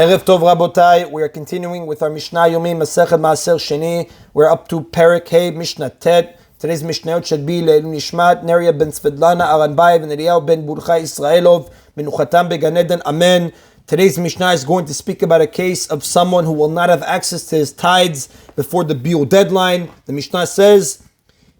Erev Tov Rabotai, we are continuing with our Mishna Yomi, Masechet Maaser Sheni. We're up to Perek Hey, Mishnah Tet. Today's Mishnayot should be Le'elu Nishmat, Neria ben Svedlana, Aranbayev, and Eliyahu ben Burcha Israelov, Menuchatam beGan Eden, Amen. Today's Mishnah is going to speak about a case of someone who will not have access to his tithes before the biur deadline. The Mishnah says,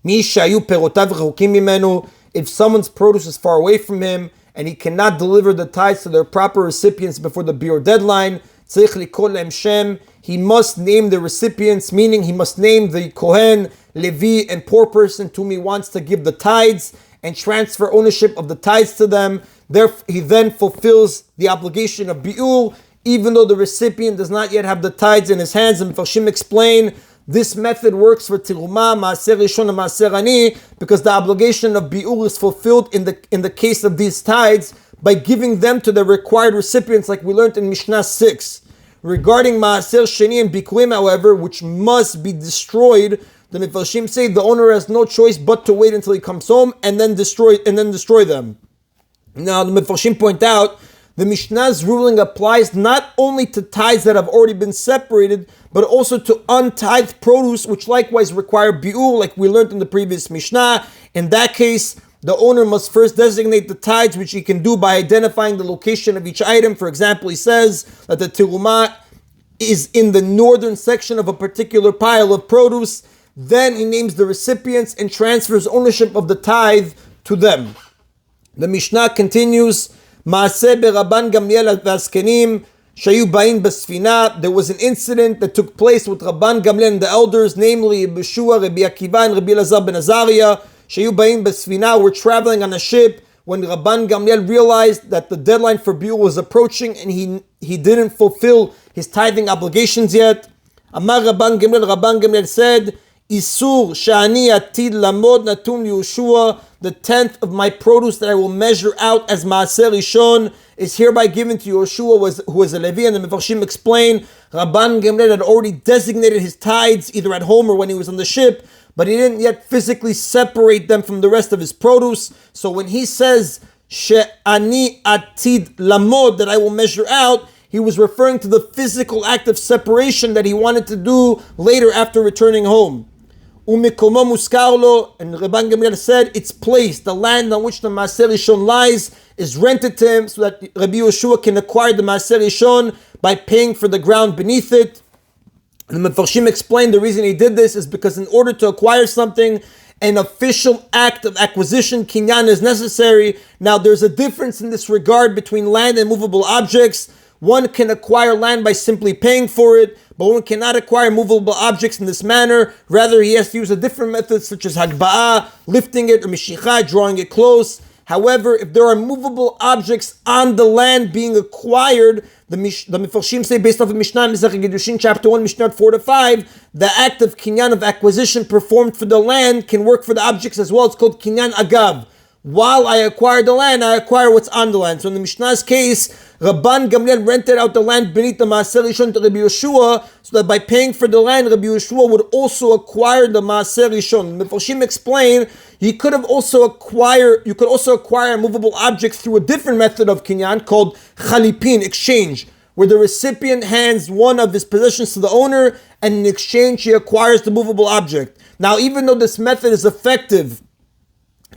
Mi shayu perotav rechukim mimenu. If someone's produce is far away from him, and he cannot deliver the tithes to their proper recipients before the biur deadline, tzarich likol lehem shem. He must name the recipients, meaning he must name the Kohen, Levi, and poor person to whom he wants to give the tithes and transfer ownership of the tithes to them. Therefore, he then fulfills the obligation of biur, even though the recipient does not yet have the tithes in his hands. And Mefarshim explain this method works for Tiruma, Maaser Rishon, and Maaser Ani, because the obligation of biur is fulfilled in the case of these tithes by giving them to the required recipients, like we learned in Mishnah 6. Regarding Maaser Sheni and Bikurim, however, which must be destroyed, the Mefarshim say the owner has no choice but to wait until he comes home and then destroy them. Now, the Mefarshim point out the Mishnah's ruling applies not only to tithes that have already been separated, but also to untithed produce, which likewise require biur, like we learned in the previous Mishnah. In that case, the owner must first designate the tithes, which he can do by identifying the location of each item. For example, he says that the teruma is in the northern section of a particular pile of produce. Then he names the recipients and transfers ownership of the tithe to them. The Mishnah continues, Maaser beRabban Gamliel v'Azkenim shayu ba'in b'sfina. There was an incident that took place with Rabban Gamliel and the elders, namely Yeshua, Rabbi Akiva, and Rabbi Elazar ben Azariah. Shayu ba'in b'sfina were traveling on a ship when Rabban Gamliel realized that the deadline for biur was approaching and he didn't fulfill his tithing obligations yet. Amar Rabban Gamliel said, Isur shani atid lamod natun Yeshua. The 10th of my produce that I will measure out as Maaser Rishon is hereby given to Yeshua, who was a Levi. And the Mefarshim explain, Rabban Gamliel had already designated his tithes either at home or when he was on the ship, but he didn't yet physically separate them from the rest of his produce. So when he says, She'ani atid lamod, that I will measure out, he was referring to the physical act of separation that he wanted to do later after returning home. Umikomo muskarlo, and Rabban Gamliel said, its place, the land on which the Maaser Rishon lies, is rented to him so that Rabbi Yeshua can acquire the Maaser Rishon by paying for the ground beneath it. And the Mefarshim explained the reason he did this is because in order to acquire something, an official act of acquisition, kinyan, is necessary. Now there's a difference in this regard between land and movable objects. One can acquire land by simply paying for it, but one cannot acquire movable objects in this manner. Rather, he has to use a different method such as hagba'ah, lifting it, or mishicha, drawing it close. However, if there are movable objects on the land being acquired, the Mefarshim say, based off of Mishnah Masechet Kiddushin, chapter 1, Mishnah 4-5, the act of kinyan, of acquisition performed for the land, can work for the objects as well. It's called kinyan agav. While I acquire the land, I acquire what's on the land. So in the Mishnah's case, Rabban Gamliel rented out the land beneath the Maaser Rishon to Rabbi Yeshua, so that by paying for the land, Rabbi Yeshua would also acquire the Maaser Rishon. Mefarshim explain, you could also acquire movable objects through a different method of kinyan called chalipin, exchange, where the recipient hands one of his possessions to the owner, and in exchange he acquires the movable object. Now, even though this method is effective,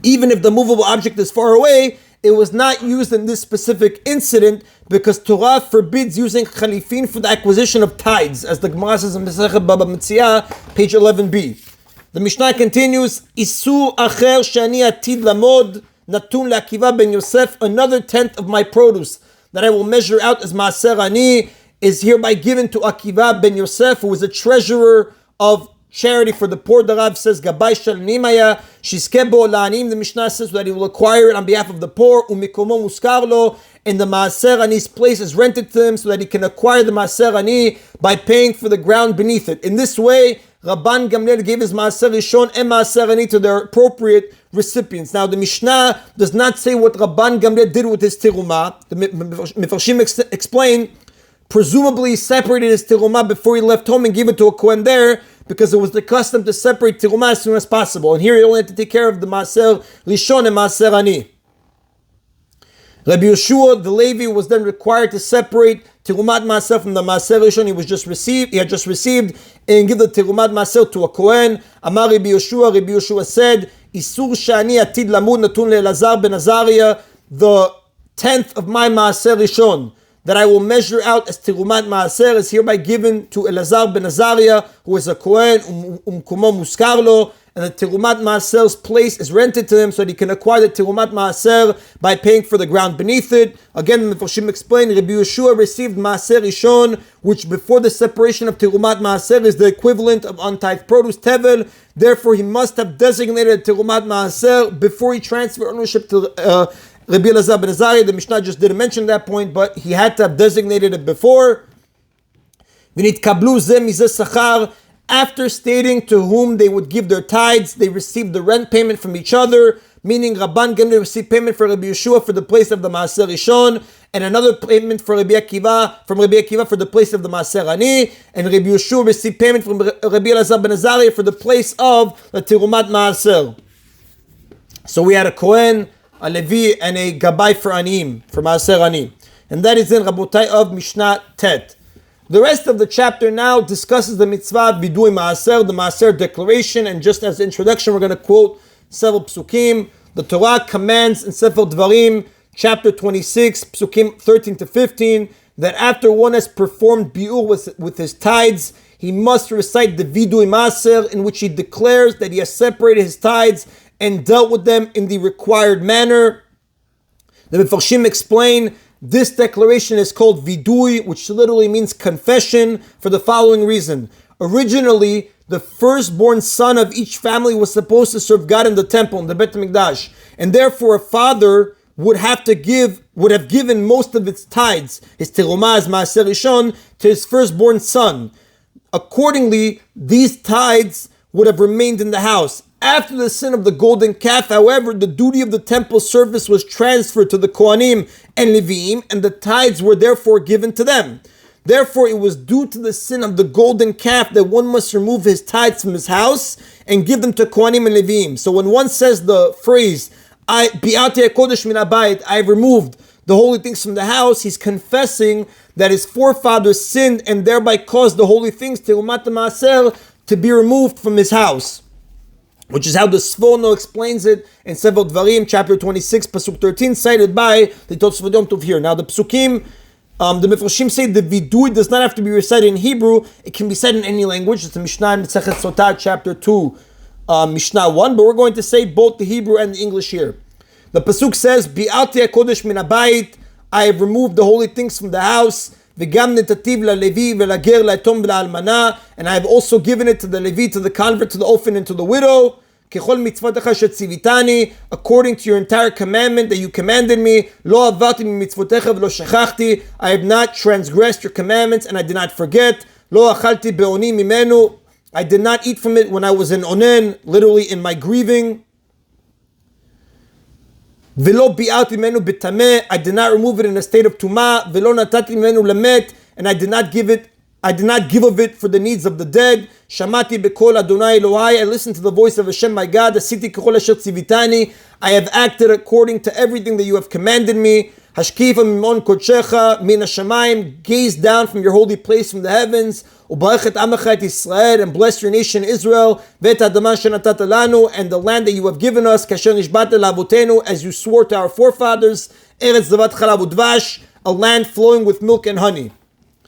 even if the movable object is far away, it was not used in this specific incident because Torah forbids using chalifin for the acquisition of tithes, as the Gemara says in Masechet Baba Metzia, page 11b. The Mishnah continues, Isur acher shani atid lamod natun leAkiva ben Yosef. Another 10th of my produce that I will measure out as Maaser Ani is hereby given to Akiva ben Yosef, who was a treasurer of charity for the poor. The Rav says, Gabay shel nimaya, shiskebo la'anim. The Mishnah says that he will acquire it on behalf of the poor. Umikomo muskarlo, and the Maaser Ani's place is rented to him so that he can acquire the Maaser Ani by paying for the ground beneath it. In this way, Rabban Gamliel gave his Maaser Rishon and Maaser Ani to their appropriate recipients. Now, the Mishnah does not say what Rabban Gamliel did with his teruma. The Mefarshim explain, presumably he separated his teruma before he left home and gave it to a Kohen there, because it was the custom to separate teruma as soon as possible. And here he only had to take care of the Maaser Rishon and Maaser Ani. Rabbi Yeshua, the Levi, was then required to separate Terumat Maaser from the Maaser Rishon he had just received, and give the Terumat Maaser to a Kohen. Amar Rabbi Yeshua said, Isur Shani Atid Lamud Natun LeElazar ben Azariah, the 10th of my Maaser Rishon, that I will measure out as Terumat Maaser, is hereby given to Elazar ben Azariah, who is a Kohen, Kumo Muskarlo, and the Terumat Maaser's place is rented to him so that he can acquire the Terumat Maaser by paying for the ground beneath it. Again, the Mefarshim explained, Rabbi Yeshua received Maaser Rishon, which before the separation of Terumat Maaser is the equivalent of untithed produce, Tevel. Therefore, he must have designated Terumat Maaser before he transferred ownership to Rabbi Elazar ben Azariah. The Mishnah just didn't mention that point, but he had to have designated it before. After stating to whom they would give their tithes, they received the rent payment from each other, meaning Rabban Gamliel received payment for Rabbi Yeshua for the place of the Maaser Rishon, and another payment for Rabbi Akiva for the place of the Maaser Ani, and Rabbi Yeshua received payment from Rabbi Elazar ben Azariah for the place of the Terumat Maaser. So we had a Kohen, a Levi, and a Gabbai for Aniyim, for Maaser Ani. And that is in Rabotai of Mishnah Tet. The rest of the chapter now discusses the mitzvah of Vidui Maaser, the Maaser declaration, and just as introduction, we're going to quote several psukim. The Torah commands in Sefer Dvarim, chapter 26, psukim 13 to 15, that after one has performed biur with his tithes, he must recite the Vidui Maaser, in which he declares that he has separated his tithes and dealt with them in the required manner. The Mefarshim explain this declaration is called vidui, which literally means confession, for the following reason. Originally, the firstborn son of each family was supposed to serve God in the temple, in the Beit HaMikdash, and therefore a father would have given most of its tithes, his terumah, his maaser rishon, to his firstborn son. Accordingly, these tithes would have remained in the house. After the sin of the golden calf, however, the duty of the temple service was transferred to the Kohanim and Leviim, and the tithes were therefore given to them. Therefore, it was due to the sin of the golden calf that one must remove his tithes from his house and give them to Kohanim and Leviim. So when one says the phrase, I have removed the holy things from the house, he's confessing that his forefathers sinned and thereby caused the holy things, Terumat Maaser, to be removed from his house. Which is how the Sforno explains it in Sefer Dvarim, chapter 26, pasuk 13, cited by the Tosfot Yom Tov here. Now the psukim, the Mefarshim say the vidui does not have to be recited in Hebrew. It can be said in any language. It's a Mishnah in Masechet Sotah, chapter 2, Mishnah 1. But we're going to say both the Hebrew and the English here. The pasuk says, Bi'ati HaKodesh min habayit, I have removed the holy things from the house. V'gam netativ la'levi v'lager la'etom v'la'almana, and I have also given it to the Levi, to the convert, to the orphan, and to the widow. Kechol mitzvotecha shetzivitani, according to your entire commandment that you commanded me. Lo avarti mitzvotecha v'lo shechachti, I have not transgressed your commandments and I did not forget. Lo achalti be'oni mimenu, I did not eat from it when I was in onen, literally in my grieving. Velo bi'ati menu b'tameh, I did not remove it in a state of tumah. Velo natati menu lemet, and I did not give of it for the needs of the dead. Shamati b'kol Adonai Elohai, I listened to the voice of Hashem my God. Asiti kechol asher tzivitani, I have acted according to everything that you have commanded me. Hashkifa mimon kodshecha min hashamayim, gaze down from your holy place from the heavens. Ubarech et amecha et Yisrael, and bless your nation Israel. Vet adama shenatata lanu, and the land that you have given us. Kasher nishbata lavotenu, as you swore to our forefathers. Eretz zavat chalav udvash, a land flowing with milk and honey.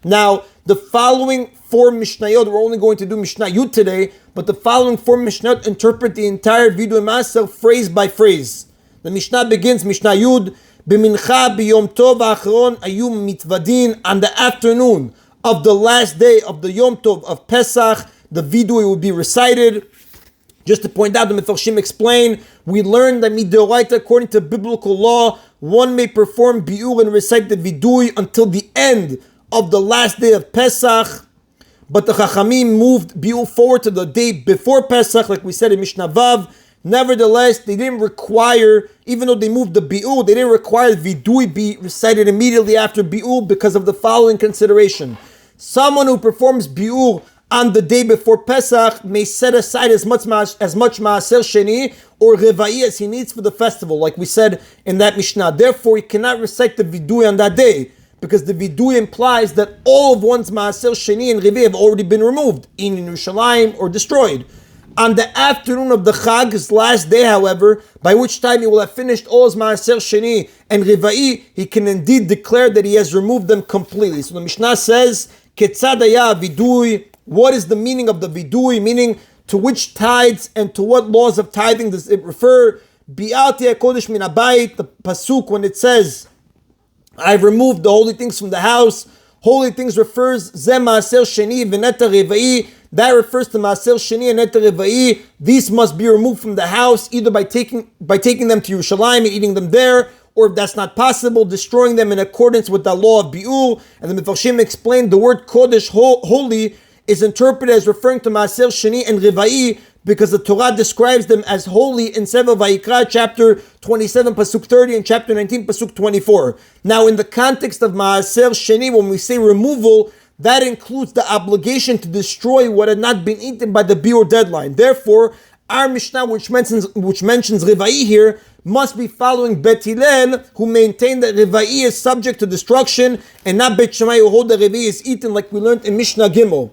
Now, the following four Mishnayot, we're only going to do Mishnah Yud today, but the following four Mishnayot interpret the entire Vidui Maaser phrase by phrase. The Mishnah begins, Mishnah Yud, B'mincha b'yom tov ha'achron ayu mitvadin, on the afternoon of the last day of the Yom Tov of Pesach, the Vidui will be recited. Just to point out, the Mefarshim explain, we learned that midoraita, according to biblical law, one may perform biur and recite the Vidui until the end of the last day of Pesach, but the Chachamim moved biur forward to the day before Pesach, like we said in Mishnah Vav. Nevertheless, they didn't require, even though they moved the biur, they didn't require vidui be recited immediately after biur because of the following consideration. Someone who performs biur on the day before Pesach may set aside as much Maaser Sheni or Reva'i as he needs for the festival, like we said in that Mishnah. Therefore, he cannot recite the vidui on that day. because the vidui implies that all of one's Maaser Sheni and Revi have already been removed, in Yerushalayim or destroyed. On the afternoon of the Chag, his last day, however, by which time he will have finished all his Maaser Sheni and Rivai, he can indeed declare that he has removed them completely. So the Mishnah says, Ketzad haya vidui, what is the meaning of the vidui, meaning to which tithes and to what laws of tithing does it refer? Bi'ati HaKodesh min habayit, the pasuk when it says, I've removed the holy things from the house. Holy things refers, Ze Maaser Sheni v'neta Rivai, that refers to Maaser Sheni and Neta Rivai. These must be removed from the house, either by taking them to Yerushalayim and eating them there, or if that's not possible, destroying them in accordance with the law of Bi'ur. And the Mefarshim explained the word Kodesh, holy, is interpreted as referring to Maaser Sheni and Rivai, because the Torah describes them as holy in Sefer Vayikra, chapter 27, pasuk 30, and chapter 19, pasuk 24. Now, in the context of Maaser Sheni, when we say removal, that includes the obligation to destroy what had not been eaten by the Bi'ur deadline. Therefore, our Mishnah, which mentions Rivai here, must be following Bet Hillel, who maintain that Rivai is subject to destruction, and not Bet Shammai, who hold that Rivai is eaten, like we learned in Mishnah Gimel.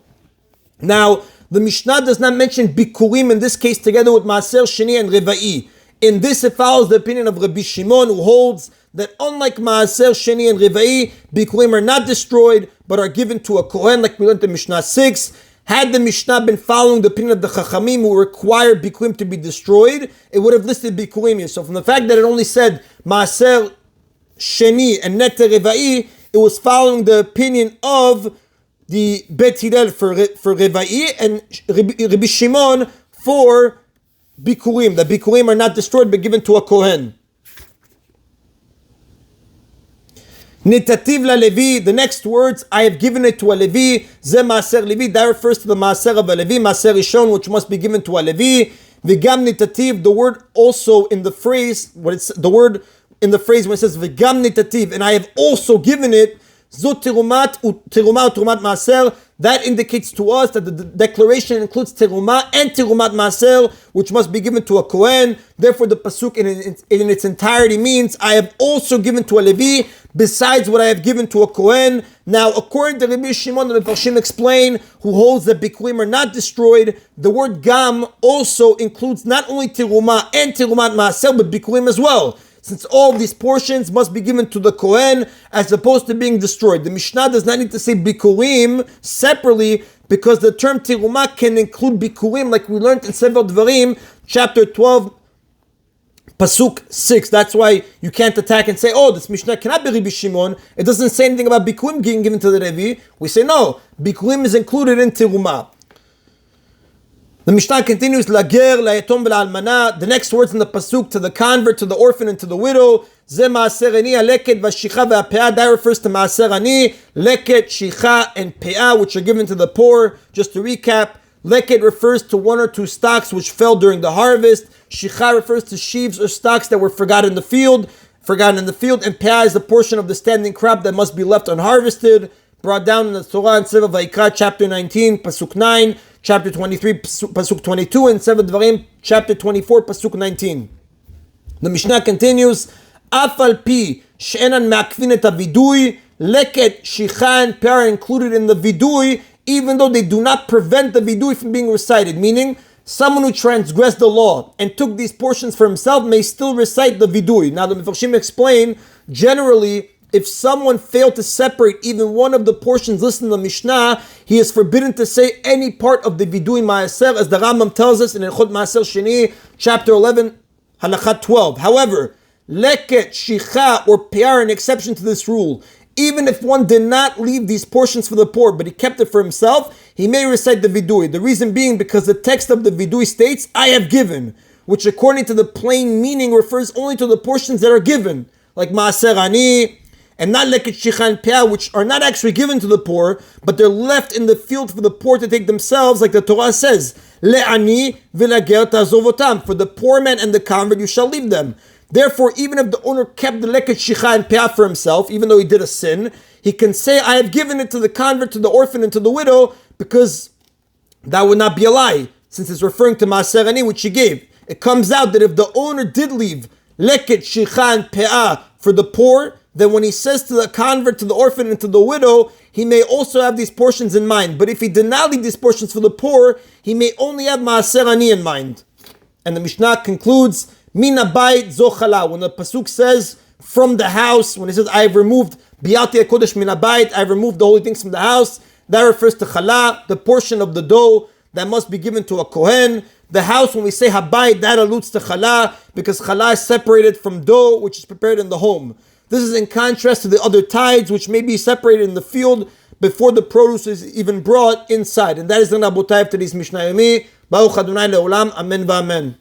Now, the Mishnah does not mention Bikurim in this case together with Maaser Sheni and Rivai. In this, it follows the opinion of Rabbi Shimon, who holds that unlike Maaser Sheni and Rivai, Bikurim are not destroyed, but are given to a Kohen, like we learned in Mishnah 6. Had the Mishnah been following the opinion of the Chachamim, who required Bikurim to be destroyed, it would have listed Bikurim here. So from the fact that it only said Maaser Sheni and Neta Rivai, it was following the opinion of the Bet Hillel for Rivai and Rabbi Shimon for Bikurim. The Bikurim are not destroyed but given to a Kohen. Nitativ la Levi, the next words, I have given it to a Levi. Ze Maaser Levi, that refers to the Maaser of a Levi, Maaser Rishon, which must be given to a Levi. V'gam nitativ, the word also in the phrase, when it says V'gam nitativ, and I have also given it, Zot terumat u'terumat maaser. That indicates to us that the declaration includes teruma and terumat maaser, which must be given to a Kohen. Therefore, the pasuk in its entirety means, I have also given to a Levi, besides what I have given to a Kohen. Now, according to Rabbi Shimon, the Mefarshim explain, who holds that Bikurim are not destroyed, the word gam also includes not only teruma and terumat maaser, but Bikurim as well, since all of these portions must be given to the Kohen as opposed to being destroyed. The Mishnah does not need to say Bikurim separately, because the term Tiruma can include Bikurim, like we learned in Sefer Dvarim, chapter 12, pasuk 6. That's why you can't attack and say, oh, this Mishnah cannot be Rabbi Shimon. It doesn't say anything about Bikurim being given to the Levi. We say, no, Bikurim is included in Tiruma. The Mishnah continues, Lager, Layatom, V'Almana. The next words in the pasuk, to the convert, to the orphan, and to the widow. Ze Maaser Ani, Leket, Vashicha, V'Peah. That refers to Maaser Ani, Leket, Shicha, and Peah, which are given to the poor. Just to recap, Leket refers to one or two stocks which fell during the harvest. Shicha refers to sheaves or stocks that were forgotten in the field. And Peah is the portion of the standing crop that must be left unharvested. Brought down in the Torah in Sefer Vayikra, chapter 19, pasuk 9. Chapter 23, pasuk 22, and Sefer Dvarim, chapter 24, pasuk 19. The Mishnah continues, Afal pi she'enan ma'akvin et havidui, leket, shicha, and peah are included in the vidui, even though they do not prevent the vidui from being recited. Meaning, someone who transgressed the law and took these portions for himself may still recite the vidui. Now, the Mefarshim explain, generally, if someone failed to separate even one of the portions listed in the Mishnah, he is forbidden to say any part of the Vidui Maaser, as the Rambam tells us in Ilchot Maaser Sheni, chapter 11, halakha 12. However, Leket, Shicha, or Peah are an exception to this rule. Even if one did not leave these portions for the poor, but he kept it for himself, he may recite the Vidui. The reason being because the text of the Vidui states, I have given, which according to the plain meaning refers only to the portions that are given, like Maaser Ani, and not Leket, Shicha, and Peah, which are not actually given to the poor, but they're left in the field for the poor to take themselves, like the Torah says, Le'ani v'lager ta'azovotam, for the poor man and the convert you shall leave them. Therefore, even if the owner kept the Leket, Shicha, and Peah for himself, even though he did a sin, he can say, I have given it to the convert, to the orphan, and to the widow, because that would not be a lie, since it's referring to Maaser Ani, which he gave. It comes out that if the owner did leave Leket, Shicha, and Peah for the poor, then when he says to the convert, to the orphan, and to the widow, he may also have these portions in mind. But if he did not leave these portions for the poor, he may only have Maaser Ani in mind. And the Mishnah concludes, Mina Bayit Zo Chala. When the Pasuk says, from the house, when it says, I have removed Biati HaKodesh Mina Bayit, I have removed the holy things from the house, that refers to Chala, the portion of the dough that must be given to a Kohen. The house, when we say Habayit, that alludes to Chala, because Chala is separated from dough, which is prepared in the home. This is in contrast to the other tithes, which may be separated in the field before the produce is even brought inside. And that is the Rabotai of today's Mishna Yomi. Baruch Adonai Le'olam. Amen v'amen.